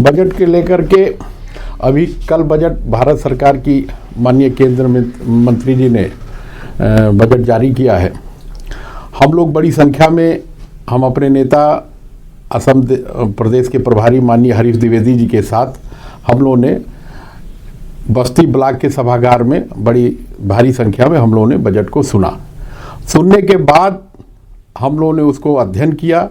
Budget के लेकर के अभी कल बजट भारत सरकार की माननीय केंद्र मंत्री जी ने बजट जारी किया है। हम लोग बड़ी संख्या में हम अपने नेता असम प्रदेश के प्रभारी माननीय हरीश द्विवेदी जी के साथ हम लोगों ने बस्ती ब्लॉक के सभागार में बड़ी भारी संख्या में हम लोगों ने बजट को सुना। सुनने के बाद हम लोगों ने उसको अध्ययन किया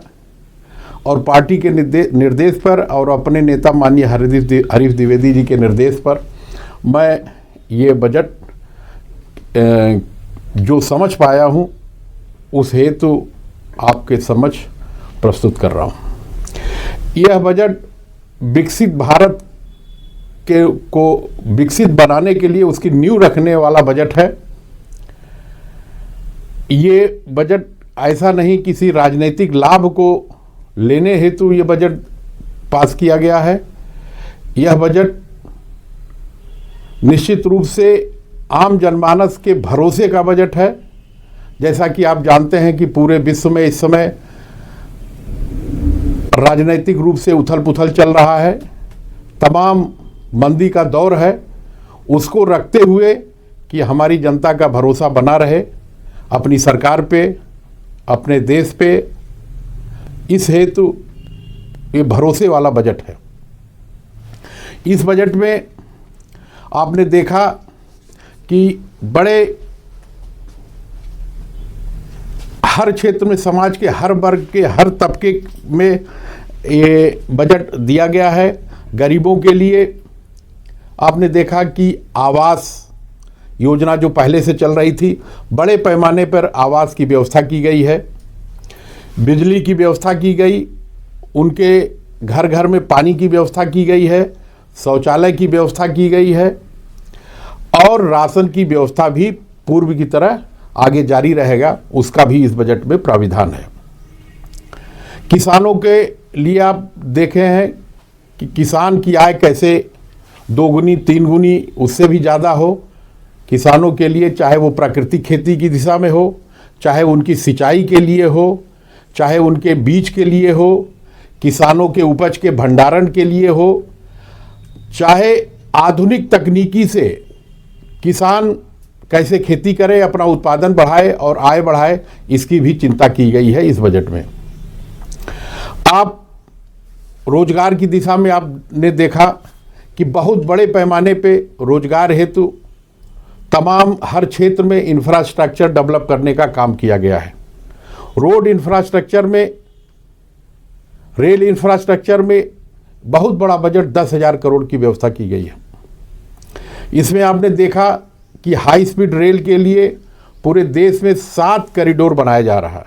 और पार्टी के निर्देश पर और अपने नेता माननीय हरीश द्विवेदी जी के निर्देश पर मैं ये बजट जो समझ पाया हूँ उस हेतु आपके समक्ष प्रस्तुत कर रहा हूँ। यह बजट विकसित भारत को विकसित बनाने के लिए उसकी नींव रखने वाला बजट है। ये बजट ऐसा नहीं किसी राजनीतिक लाभ को लेने हेतु ये बजट पास किया गया है। यह बजट निश्चित रूप से आम जनमानस के भरोसे का बजट है। जैसा कि आप जानते हैं कि पूरे विश्व में इस समय राजनीतिक रूप से उथल पुथल चल रहा है, तमाम मंदी का दौर है। उसको रखते हुए कि हमारी जनता का भरोसा बना रहे अपनी सरकार पे, अपने देश पे, इस हेतु ये भरोसे वाला बजट है। इस बजट में आपने देखा कि बड़े हर क्षेत्र में समाज के हर वर्ग के हर तबके में ये बजट दिया गया है। गरीबों के लिए आपने देखा कि आवास योजना जो पहले से चल रही थी, बड़े पैमाने पर आवास की व्यवस्था की गई है, बिजली की व्यवस्था की गई, उनके घर घर में पानी की व्यवस्था की गई है, शौचालय की व्यवस्था की गई है और राशन की व्यवस्था भी पूर्व की तरह आगे जारी रहेगा, उसका भी इस बजट में प्राविधान है। किसानों के लिए आप देखे हैं कि किसान की आय कैसे दोगुनी तीन गुनी उससे भी ज़्यादा हो। किसानों के लिए चाहे वो प्राकृतिक खेती की दिशा में हो, चाहे उनकी सिंचाई के लिए हो, चाहे उनके बीज के लिए हो, किसानों के उपज के भंडारण के लिए हो, चाहे आधुनिक तकनीकी से किसान कैसे खेती करे, अपना उत्पादन बढ़ाए और आय बढ़ाए, इसकी भी चिंता की गई है इस बजट में। आप रोजगार की दिशा में आपने देखा कि बहुत बड़े पैमाने पे रोजगार हेतु तमाम हर क्षेत्र में इंफ्रास्ट्रक्चर डेवलप करने का काम किया गया है। रोड इंफ्रास्ट्रक्चर में, रेल इंफ्रास्ट्रक्चर में बहुत बड़ा बजट 10,000 करोड़ की व्यवस्था की गई है। इसमें आपने देखा कि हाई स्पीड रेल के लिए पूरे देश में 7 कॉरिडोर बनाया जा रहा है,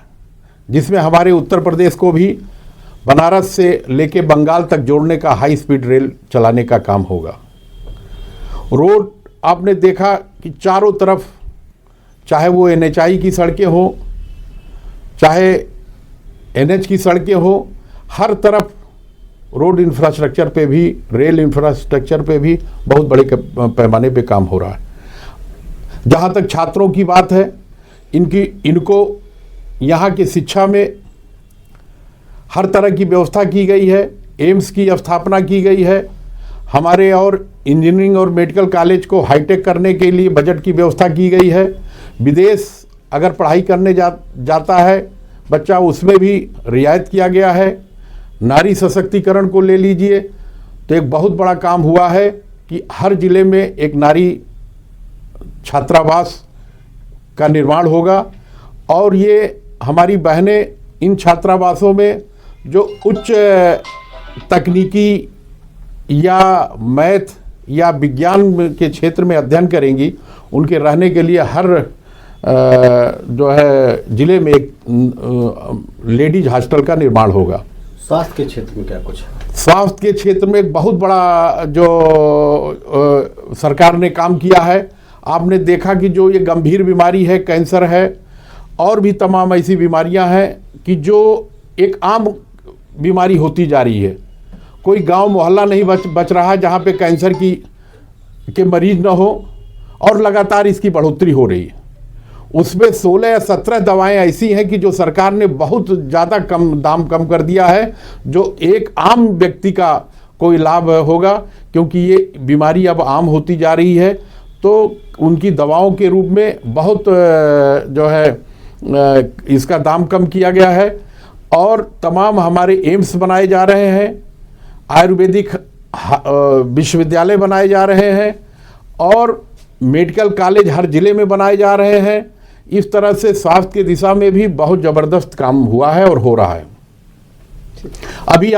जिसमें हमारे उत्तर प्रदेश को भी बनारस से लेके बंगाल तक जोड़ने का हाई स्पीड रेल चलाने का काम होगा। रोड आपने देखा कि चारों तरफ, चाहे वो NHI की सड़कें हों, चाहे NH की सड़कें हों, हर तरफ रोड इंफ्रास्ट्रक्चर पे भी, रेल इंफ्रास्ट्रक्चर पे भी बहुत बड़े पैमाने पे काम हो रहा है। जहाँ तक छात्रों की बात है, इनको यहाँ की शिक्षा में हर तरह की व्यवस्था की गई है। एम्स की स्थापना की गई है। हमारे और इंजीनियरिंग और मेडिकल कॉलेज को हाईटेक करने के लिए बजट की व्यवस्था की गई है। विदेश अगर पढ़ाई करने जाता है बच्चा, उसमें भी रियायत किया गया है। नारी सशक्तिकरण को ले लीजिए तो एक बहुत बड़ा काम हुआ है कि हर जिले में एक नारी छात्रावास का निर्माण होगा और ये हमारी बहनें इन छात्रावासों में जो उच्च तकनीकी या मैथ या विज्ञान के क्षेत्र में अध्ययन करेंगी, उनके रहने के लिए हर जो है जिले में एक लेडीज हॉस्टल का निर्माण होगा। स्वास्थ्य के क्षेत्र में क्या कुछ है? स्वास्थ्य के क्षेत्र में एक बहुत बड़ा जो सरकार ने काम किया है। आपने देखा कि जो ये गंभीर बीमारी है, कैंसर है और भी तमाम ऐसी बीमारियां हैं कि जो एक आम बीमारी होती जा रही है। कोई गांव मोहल्ला नहीं बच रहा जहां पे कैंसर के मरीज न हो और लगातार इसकी बढ़ोतरी हो रही है। उसमें 16 या 17 दवाएं ऐसी हैं कि जो सरकार ने बहुत ज़्यादा दाम कम कर दिया है, जो एक आम व्यक्ति कोई लाभ होगा, क्योंकि ये बीमारी अब आम होती जा रही है। तो उनकी दवाओं के रूप में बहुत जो है इसका दाम कम किया गया है, और तमाम हमारे एम्स बनाए जा रहे हैं, आयुर्वेदिक विश्वविद्यालय बनाए जा रहे हैं, और मेडिकल कॉलेज हर जिले में बनाए जा रहे हैं। इस तरह से स्वास्थ्य की दिशा में भी बहुत ज़बरदस्त काम हुआ है और हो रहा है। अभी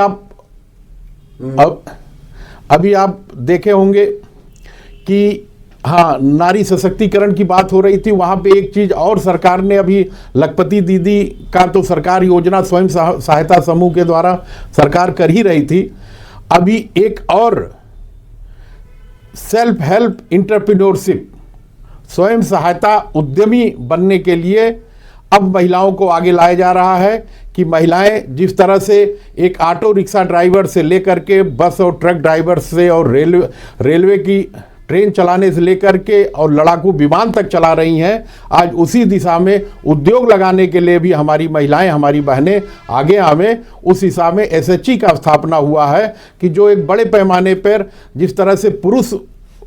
आप देखे होंगे कि हाँ, नारी सशक्तिकरण की बात हो रही थी, वहाँ पे एक चीज़ और सरकार ने अभी लखपति दीदी का तो सरकार योजना स्वयं सहायता समूह के द्वारा सरकार कर ही रही थी। अभी एक और सेल्फ हेल्प एंटरप्रेन्योरशिप, स्वयं सहायता उद्यमी बनने के लिए अब महिलाओं को आगे लाया जा रहा है कि महिलाएं जिस तरह से एक ऑटो रिक्शा ड्राइवर से लेकर के बस और ट्रक ड्राइवर से और रेलवे की ट्रेन चलाने से लेकर के और लड़ाकू विमान तक चला रही हैं, आज उसी दिशा में उद्योग लगाने के लिए भी हमारी महिलाएं, हमारी बहनें आगे आवें। उस दिशा में एसएचजी का स्थापना हुआ है कि जो एक बड़े पैमाने पर जिस तरह से पुरुष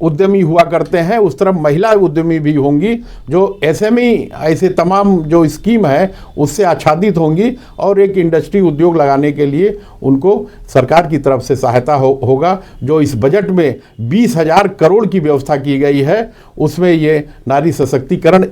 उद्यमी हुआ करते हैं, उस तरफ महिला उद्यमी भी होंगी, जो एसएमई ऐसे तमाम जो स्कीम है उससे आच्छादित होंगी, और एक इंडस्ट्री उद्योग लगाने के लिए उनको सरकार की तरफ से सहायता होगा। जो इस बजट में 20,000 करोड़ की व्यवस्था की गई है, उसमें ये नारी सशक्तिकरण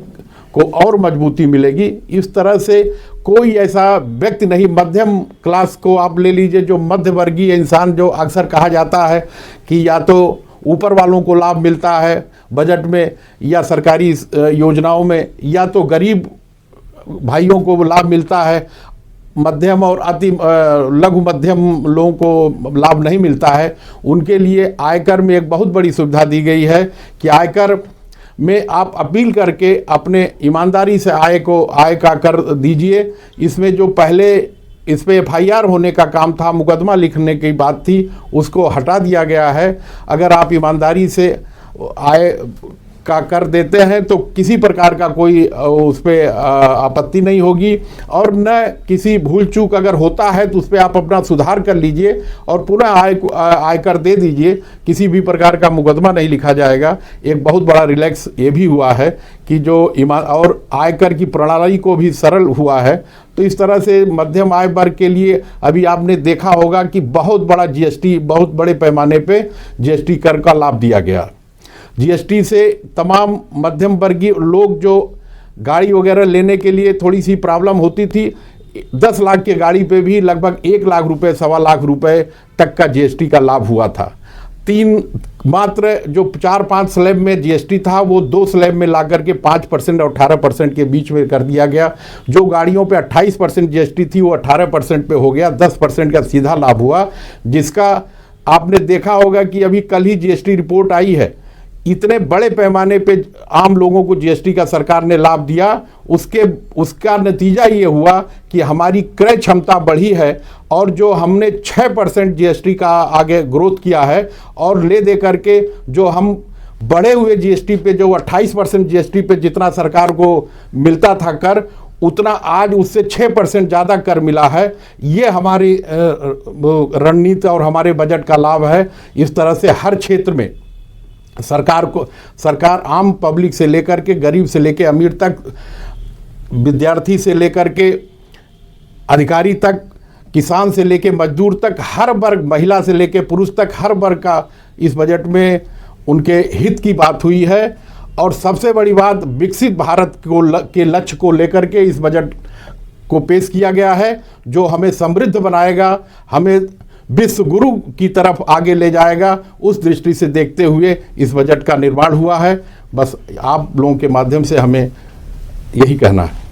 को और मजबूती मिलेगी। इस तरह से कोई ऐसा व्यक्ति नहीं, मध्यम क्लास को आप ले लीजिए, जो मध्य वर्गीय इंसान, जो अक्सर कहा जाता है कि या तो ऊपर वालों को लाभ मिलता है बजट में या सरकारी योजनाओं में, या तो गरीब भाइयों को लाभ मिलता है, मध्यम और अति लघु मध्यम लोगों को लाभ नहीं मिलता है। उनके लिए आयकर में एक बहुत बड़ी सुविधा दी गई है कि आयकर में आप अपील करके अपने ईमानदारी से आय का कर दीजिए। इसमें जो पहले इस पे FIR होने का काम था, मुकदमा लिखने की बात थी, उसको हटा दिया गया है। अगर आप ईमानदारी से आय का कर देते हैं तो किसी प्रकार का कोई उस पर आपत्ति नहीं होगी, और न किसी भूल चूक अगर होता है तो उस पर आप अपना सुधार कर लीजिए और पुनः आयकर दे दीजिए, किसी भी प्रकार का मुकदमा नहीं लिखा जाएगा। एक बहुत बड़ा रिलैक्स ये भी हुआ है कि जो और आयकर की प्रणाली को भी सरल हुआ है। तो इस तरह से मध्यम आय वर्ग के लिए अभी आपने देखा होगा कि बहुत बड़ा GST, बहुत बड़े पैमाने पे GST कर का लाभ दिया गया। GST से तमाम मध्यम वर्गीय लोग जो गाड़ी वगैरह लेने के लिए थोड़ी सी प्रॉब्लम होती थी, 10 लाख की गाड़ी पे भी लगभग 1 लाख रुपए, 1.25 लाख रुपए तक का GST का लाभ हुआ था। मात्र जो 4-5 स्लैब में GST था, वो 2 स्लैब में ला करके 5% और 18% के बीच में कर दिया गया। जो गाड़ियों पे 28% GST थी, वो 18% पे हो गया, 10% का सीधा लाभ हुआ। जिसका आपने देखा होगा कि अभी कल ही GST रिपोर्ट आई है, इतने बड़े पैमाने पे आम लोगों को GST का सरकार ने लाभ दिया। उसका नतीजा ये हुआ कि हमारी क्रय क्षमता बढ़ी है, और जो हमने 6% GST का आगे ग्रोथ किया है, और ले दे करके जो हम बढ़े हुए GST पे, जो 28% GST पे जितना सरकार को मिलता था कर, उतना आज उससे 6% ज़्यादा कर मिला है। ये हमारी रणनीति और हमारे बजट का लाभ है। इस तरह से हर क्षेत्र में सरकार आम पब्लिक से लेकर के गरीब से लेकर अमीर तक, विद्यार्थी से लेकर के अधिकारी तक, किसान से लेकर मजदूर तक, हर वर्ग, महिला से लेकर पुरुष तक, हर वर्ग का इस बजट में उनके हित की बात हुई है। और सबसे बड़ी बात, विकसित भारत के लक्ष्य को लेकर के इस बजट को पेश किया गया है, जो हमें समृद्ध बनाएगा, हमें विश्व गुरु की तरफ आगे ले जाएगा। उस दृष्टि से देखते हुए इस बजट का निर्माण हुआ है। बस आप लोगों के माध्यम से हमें यही कहना है।